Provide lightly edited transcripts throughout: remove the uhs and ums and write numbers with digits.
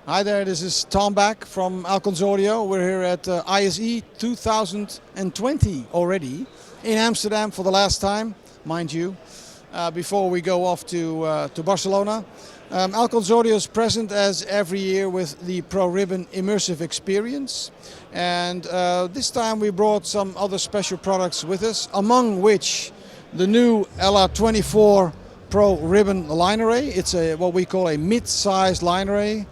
Hi there, this is Tom back from Alcons Audio. We're here at ISE 2020 already in Amsterdam for the last time, mind you, before we go off to Barcelona. Alcons Audio is present as every year with the ProRibbon Immersive Experience. And this time we brought some other special products with us, among which the new LR24 ProRibbon line array. It's what we call a mid-sized line array.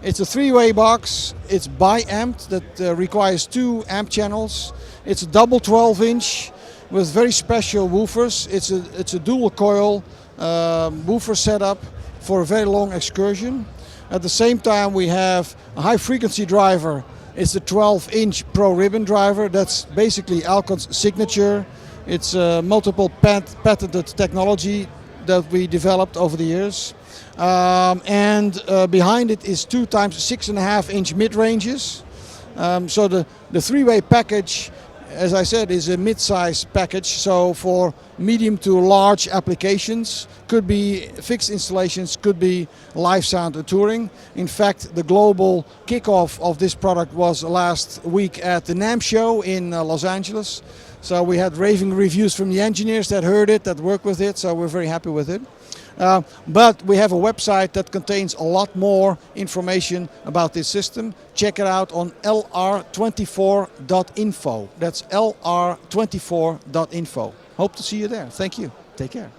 It's a three-way box. It's bi-amped, that requires 2 amp channels. It's a double 12-inch with very special woofers. It's a dual coil woofer setup for a very long excursion. At the same time we have a high frequency driver. It's a 12-inch ProRibbon driver. That's basically Alcons' signature. It's a multiple patented technology that we developed over the years. Behind it is 2 times 6.5-inch mid-ranges. So the three-way package, as I said, is a mid-size package. So for medium to large applications, could be fixed installations, could be live sound and touring. In fact, the global kickoff of this product was last week at the NAMM show in Los Angeles. So we had raving reviews from the engineers that heard it, that worked with it. So we're very happy with it. But we have a website that contains a lot more information about this system. Check it out on LR24.info. That's LR24.info. Hope to see you there. Thank you. Take care.